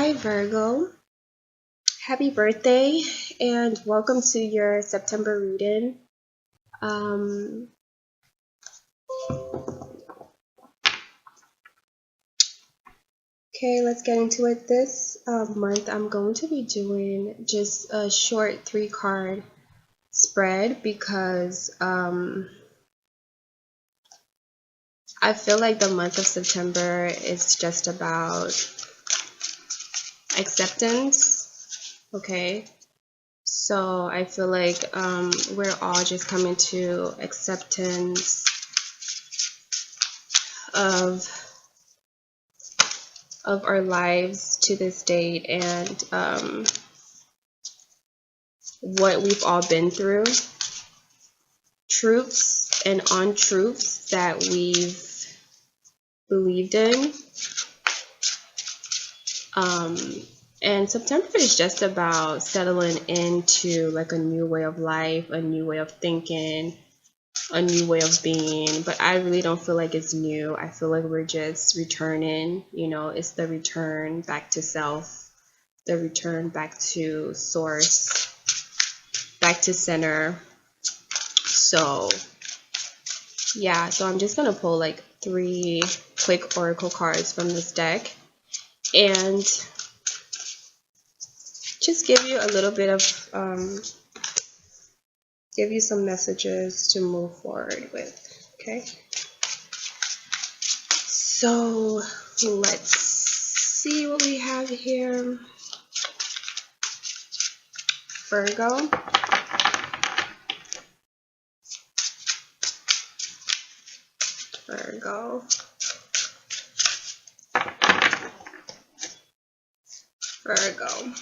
Hi Virgo, happy birthday and welcome to your September reading. Um, okay, let's get into it. This month I'm going to be doing just a short 3-card spread because I feel like the month of September is just about acceptance, okay? So I feel like we're all just coming to acceptance of our lives to this date and what we've all been through, truths and untruths that we've believed in. And September is just about settling into like a new way of life, a new way of thinking, a new way of being. But I really don't feel like it's new. I feel like we're just returning, it's the return back to self, the return back to source, back to center. So yeah, so I'm just gonna pull like 3 quick oracle cards from this deck and just give you a little bit of give you some messages to move forward with. Okay, so let's see what we have here. Virgo, Virgo, Virgo.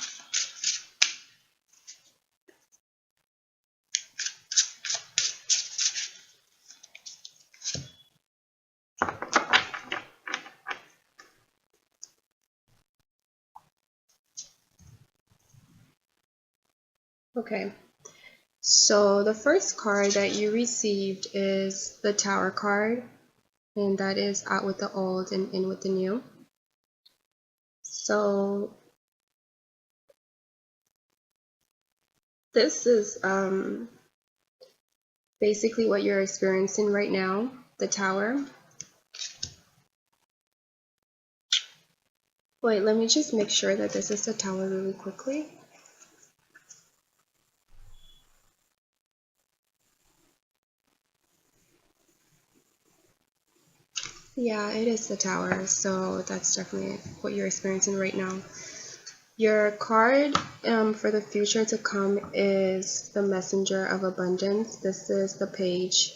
Okay, so the first card that you received is the Tower card, and that is out with the old and in with the new. So this is basically what you're experiencing right now, the Tower. Wait, let me just make sure that this is the Tower really quickly. Yeah, it is the Tower, so that's definitely what you're experiencing right now. Your card for the future to come is the Messenger of Abundance. This is the Page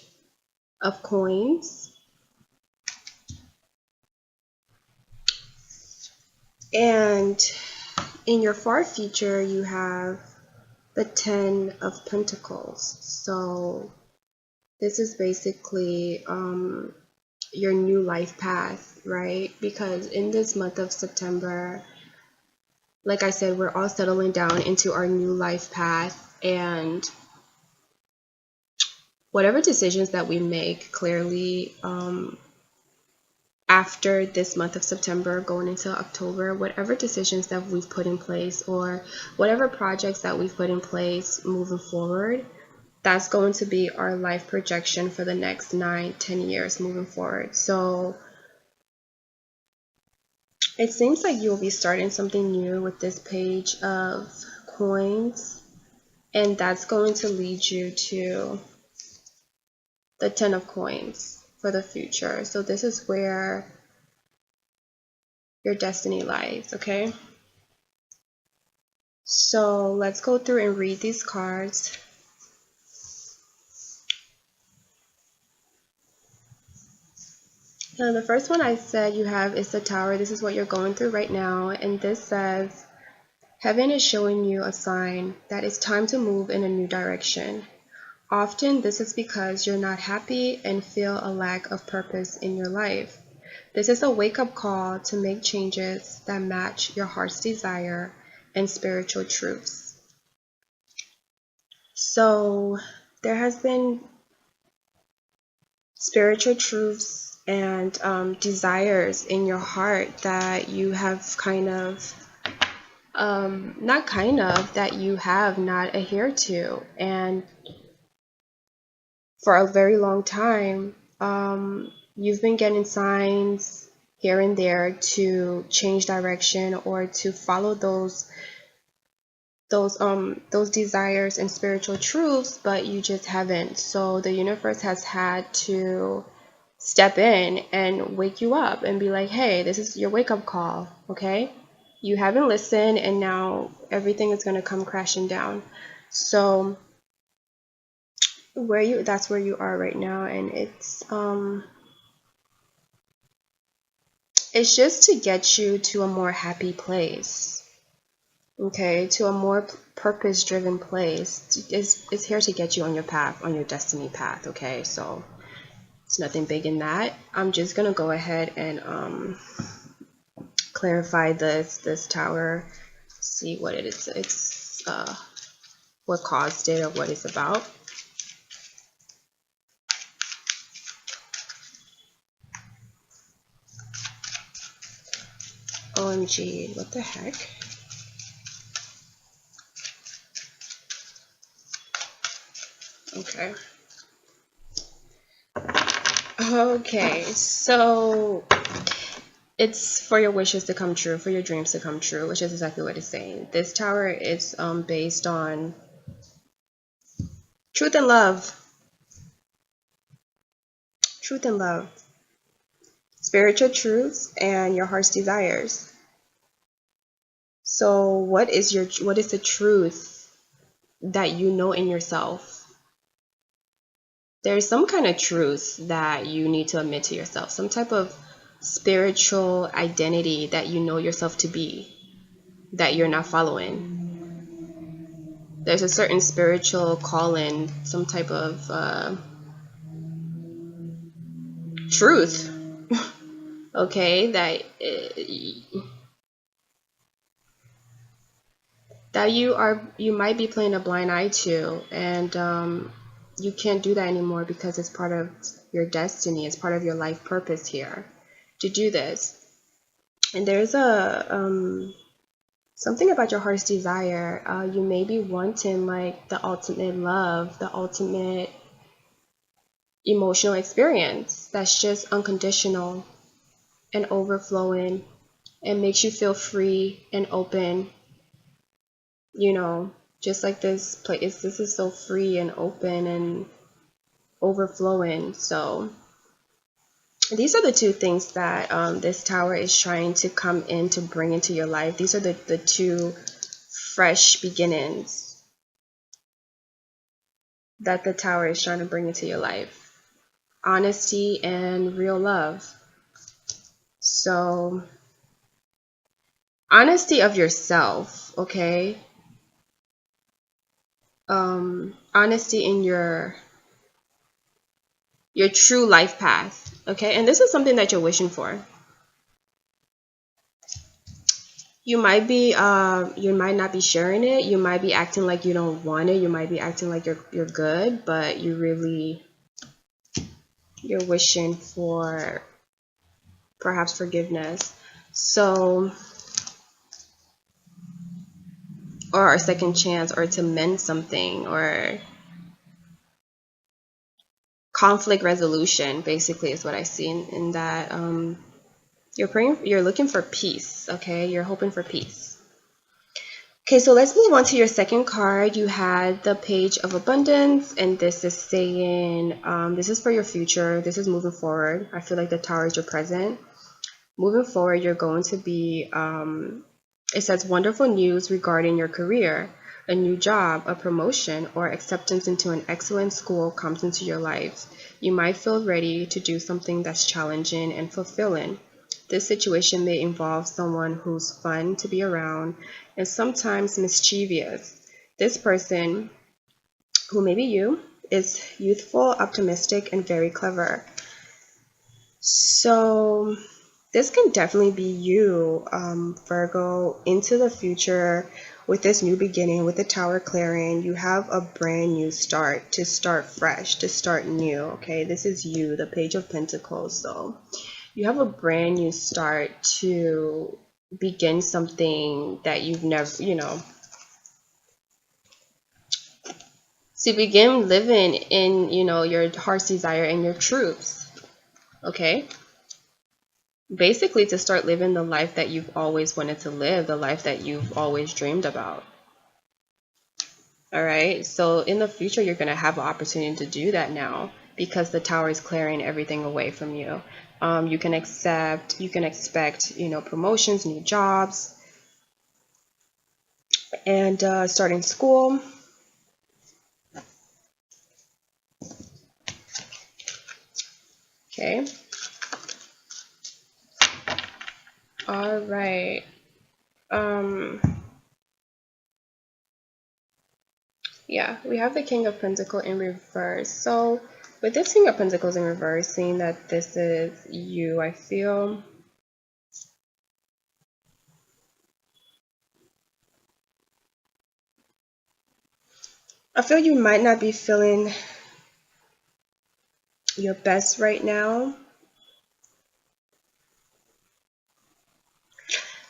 of Coins. And in your far future, you have the 10 of Pentacles. So this is basically your new life path, right? Because in this month of September, like I said, we're all settling down into our new life path, and whatever decisions that we make, clearly after this month of September going into October, whatever decisions that we've put in place or whatever projects that we've put in place moving forward, that's going to be our life projection for the next 9-10 years moving forward. So it seems like you'll be starting something new with this Page of Coins, and that's going to lead you to the 10 of Coins for the future. So this is where your destiny lies, okay? So let's go through and read these cards. Now, the first one I said you have is the Tower. This is what you're going through right now, and this says, Heaven is showing you a sign that it's time to move in a new direction. Often this is because you're not happy and feel a lack of purpose in your life. This is a wake-up call to make changes that match your heart's desire and spiritual truths. So there has been spiritual truths and desires in your heart that you have kind of not kind of, that you have not adhered to. And for a very long time, you've been getting signs here and there to change direction or to follow those desires and spiritual truths, but you just haven't. So the universe has had to step in and wake you up and be like, hey, this is your wake up call, okay? You haven't listened, and now everything is going to come crashing down. So that's where you are right now, and it's just to get you to a more happy place. Okay, to a more purpose driven place. It's here to get you on your path, on your destiny path, okay? So it's nothing big in that. I'm just gonna go ahead and clarify this tower, see what it is. It's what caused it or what it's about. OMG, what the heck? Okay. Okay, so it's for your wishes to come true, for your dreams to come true, which is exactly what it's saying. This tower is based on truth and love. Truth and love. Spiritual truths and your heart's desires. So what is the truth that you know in yourself? There's some kind of truth that you need to admit to yourself, some type of spiritual identity that you know yourself to be, that you're not following. There's a certain spiritual calling, some type of truth, okay, that you might be playing a blind eye to, and you can't do that anymore because it's part of your destiny, it's part of your life purpose here to do this. And there's a something about your heart's desire. You may be wanting like the ultimate love, the ultimate emotional experience that's just unconditional and overflowing and makes you feel free and open, you know, just like this place. This is so free and open and overflowing. So these are the two things that this tower is trying to come in to bring into your life. These are the two fresh beginnings that the tower is trying to bring into your life. Honesty and real love. So honesty of yourself, okay? Honesty in your true life path, okay? And this is something that you're wishing for. You might not be sharing it. You might be acting like you don't want it. You might be acting like you're good, but you're wishing for perhaps forgiveness. So, or a second chance, or to mend something, or conflict resolution, basically, is what I see in that. You're looking for peace, okay? You're hoping for peace. Okay, so let's move on to your second card. You had the Page of Abundance, and this is saying, this is for your future. This is moving forward. I feel like the Tower is your present. Moving forward, you're going to be, it says wonderful news regarding your career. A new job, a promotion, or acceptance into an excellent school comes into your life. You might feel ready to do something that's challenging and fulfilling. This situation may involve someone who's fun to be around and sometimes mischievous. This person, who may be you, is youthful, optimistic, and very clever. So this can definitely be you, Virgo, into the future. With this new beginning, with the Tower clearing, you have a brand new start, to start fresh, to start new, okay? This is you, the Page of Pentacles. So you have a brand new start to begin something that you've never, to begin living in, your heart's desire and your truths. Okay? Basically, to start living the life that you've always wanted to live, the life that you've always dreamed about. All right? So in the future, you're going to have an opportunity to do that now because the tower is clearing everything away from you. You can expect, promotions, new jobs, and starting school. Okay. All right. Yeah, we have the King of Pentacles in reverse. So with this King of Pentacles in reverse, seeing that this is you, I feel you might not be feeling your best right now.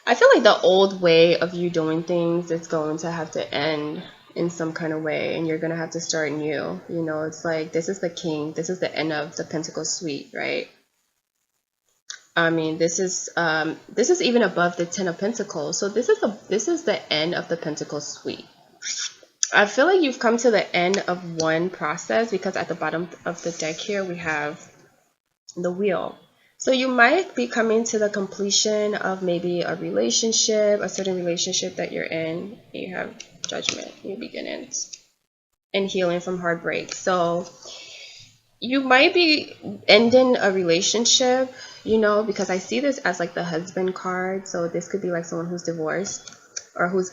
I feel like the old way of you doing things is going to have to end in some kind of way, and you're going to have to start new. It's like this is the king, this is the end of the Pentacle suite, right? I mean, this is even above the Ten of Pentacles. So this is the end of the Pentacle suite. I feel like you've come to the end of one process because at the bottom of the deck here we have the Wheel. So you might be coming to the completion of maybe a relationship, a certain relationship that you're in. You have Judgment, new beginnings, and healing from heartbreak. So you might be ending a relationship, because I see this as like the husband card. So this could be like someone who's divorced or who's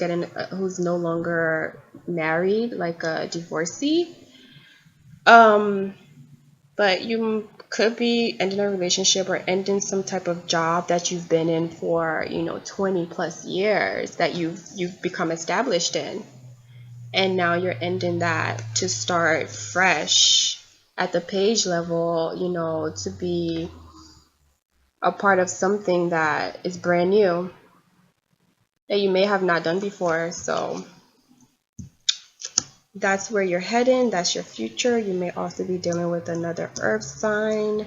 no longer married, like a divorcee. But you could be ending a relationship or ending some type of job that you've been in for 20 plus years that you've become established in, and now you're ending that to start fresh at the page level, to be a part of something that is brand new that you may have not done before. So that's where you're heading. That's your future. You may also be dealing with another earth sign.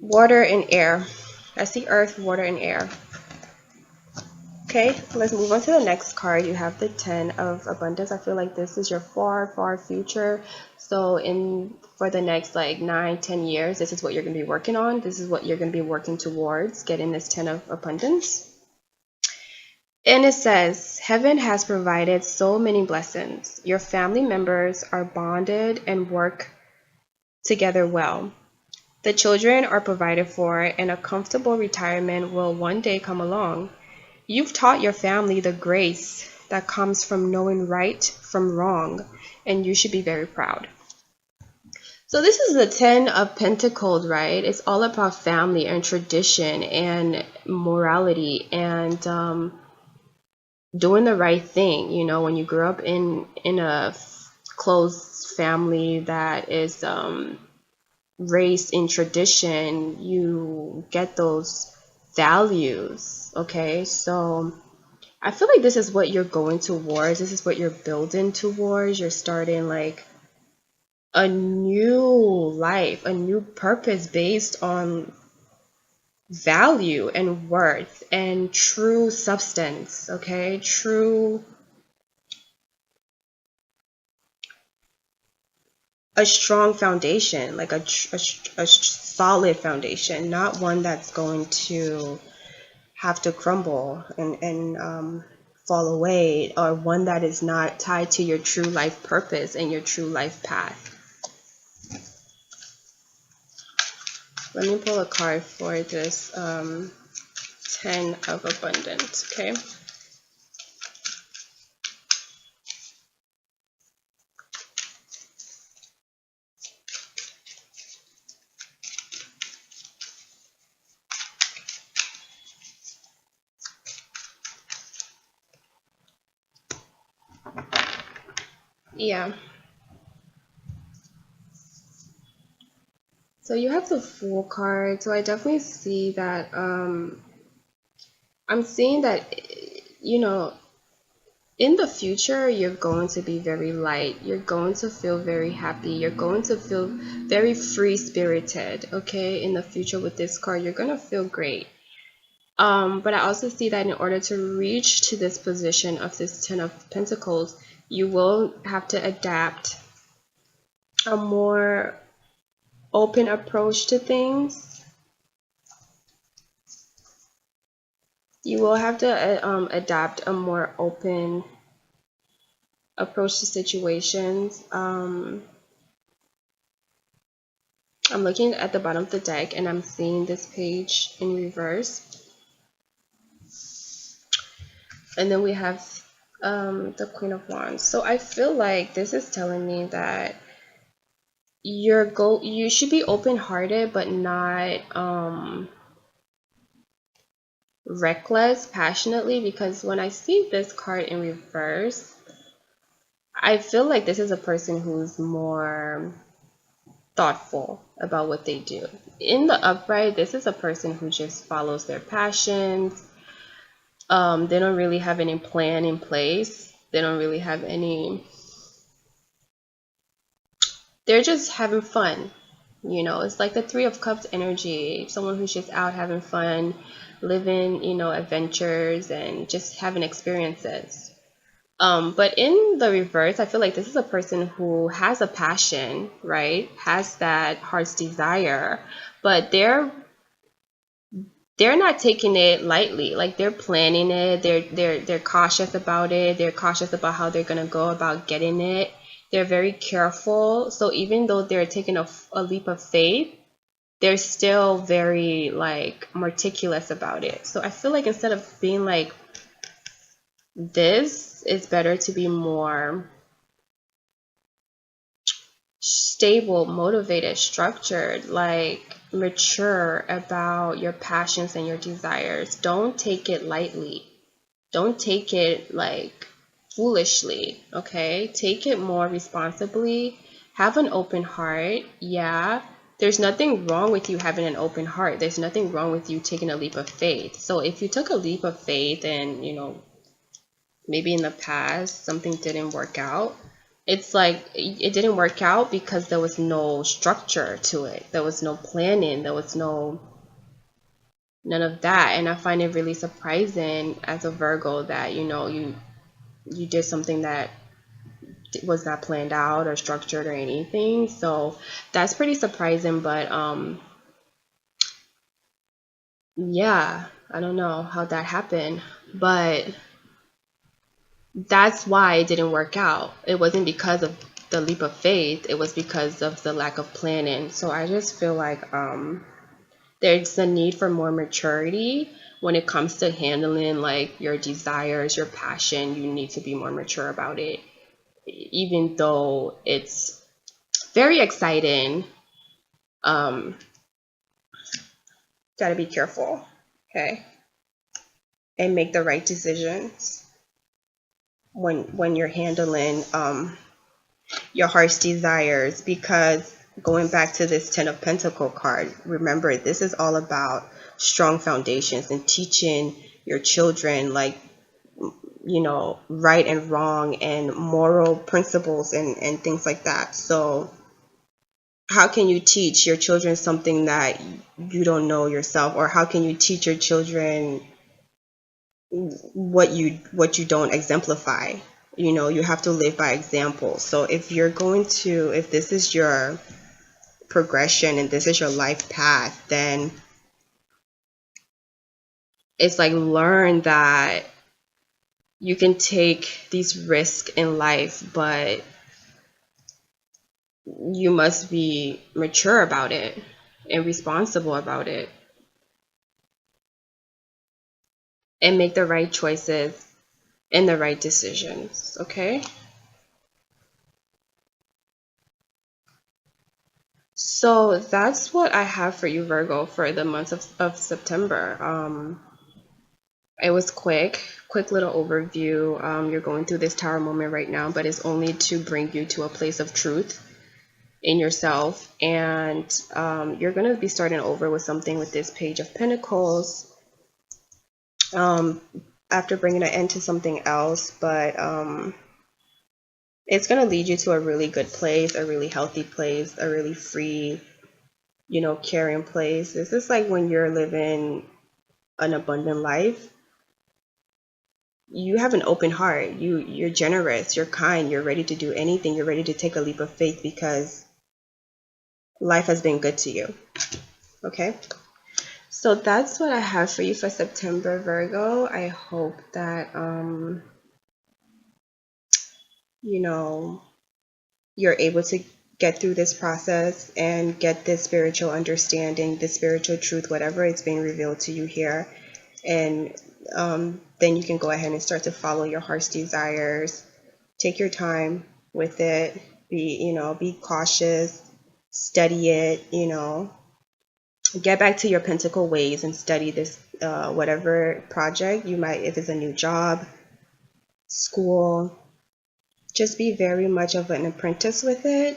Water and air. I see earth, water, and air. Okay, let's move on to the next card. You have the Ten of Abundance. I feel like this is your far, far future. So for the next like 9-10 years, this is what you're going to be working on. This is what you're going to be working towards, getting this Ten of Abundance. And it says, heaven has provided so many blessings. Your family members are bonded and work together well. The children are provided for, and a comfortable retirement will one day come along. You've taught your family the grace that comes from knowing right from wrong, and you should be very proud. So this is the Ten of Pentacles, right? It's all about family and tradition and morality and doing the right thing. When you grow up in a close family that is raised in tradition, you get those values. Okay, so I feel like this is what you're going towards. This is what you're building towards. You're starting like a new life, a new purpose based on value and worth and true substance. Okay, a strong foundation, like a solid foundation, not one that's going to have to crumble and fall away, or one that is not tied to your true life purpose and your true life path. Let me pull a card for this Ten of Abundance, okay? Yeah. So you have the Fool card. So I definitely see that I'm seeing that you know in the future you're going to be very light. You're going to feel very happy. You're going to feel very free spirited, okay? In the future with this card, you're going to feel great. But I also see that in order to reach to this position of this Ten of Pentacles, you will have to adapt a more open approach to things. You will have to adapt a more open approach to situations. I'm looking at the bottom of the deck and I'm seeing this page in reverse. And then we have the Queen of Wands. So I feel like this is telling me that you should be open-hearted but not reckless passionately, because when I see this card in reverse, I feel like this is a person who's more thoughtful about what they do. In the upright, this is a person who just follows their passions. They don't really have any plan in place. They don't really have any. They're just having fun. It's like the Three of Cups energy. Someone who's just out having fun, living, adventures and just having experiences. But in the reverse, I feel like this is a person who has a passion, right? Has that heart's desire, but they're not taking it lightly. Like, they're planning it. They're cautious about it. They're cautious about how they're gonna go about getting it. They're very careful. So even though they're taking a leap of faith, they're still very like meticulous about it. So I feel like instead of being like this, it's better to be more stable, motivated, structured, like mature about your passions and your desires. Don't take it lightly. Don't take it like foolishly, okay? Take it more responsibly. Have an open heart. Yeah, there's nothing wrong with you having an open heart. There's nothing wrong with you taking a leap of faith. So if you took a leap of faith and, maybe in the past something didn't work out, it's like it didn't work out because there was no structure to it. There was no planning. There was none of that. And I find it really surprising as a Virgo that, you did something that was not planned out or structured or anything. So that's pretty surprising. But yeah, I don't know how that happened, but that's why it didn't work out. It wasn't because of the leap of faith. It was because of the lack of planning. So I just feel like there's a need for more maturity when it comes to handling like your desires, your passion. You need to be more mature about it. Even though it's very exciting, gotta be careful, okay? And make the right decisions when you're handling your heart's desires, because going back to this Ten of Pentacle card, remember this is all about strong foundations and teaching your children like right and wrong and moral principles and things like that. So how can you teach your children something that you don't know yourself, or how can you teach your children what you don't exemplify? You have to live by example. So if this is your progression and this is your life path, then it's like learn that you can take these risks in life, but you must be mature about it and responsible about it and make the right choices and the right decisions, okay? So that's what I have for you, Virgo, for the month of September. It was quick little overview. You're going through this tower moment right now, but it's only to bring you to a place of truth in yourself, and you're going to be starting over with something with this Page of Pentacles, after bringing an end to something else, but it's going to lead you to a really good place, a really healthy place, a really free, caring place. This is like when you're living an abundant life, you have an open heart, you're generous, you're kind, you're ready to do anything, you're ready to take a leap of faith because life has been good to you. Okay, so that's what I have for you for September, Virgo. I hope that you're able to get through this process and get this spiritual understanding, this spiritual truth, whatever it's being revealed to you here. And then you can go ahead and start to follow your heart's desires. Take your time with it. Be cautious. Study it. Get back to your pentacle ways and study this, whatever project you might, if it's a new job, school. Just be very much of an apprentice with it.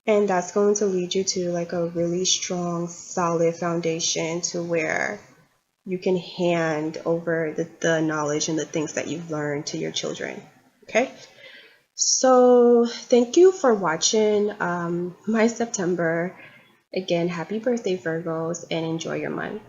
And that's going to lead you to like a really strong, solid foundation to where you can hand over the knowledge and the things that you've learned to your children. Okay, so thank you for watching my September. Again, happy birthday, Virgos, and enjoy your month.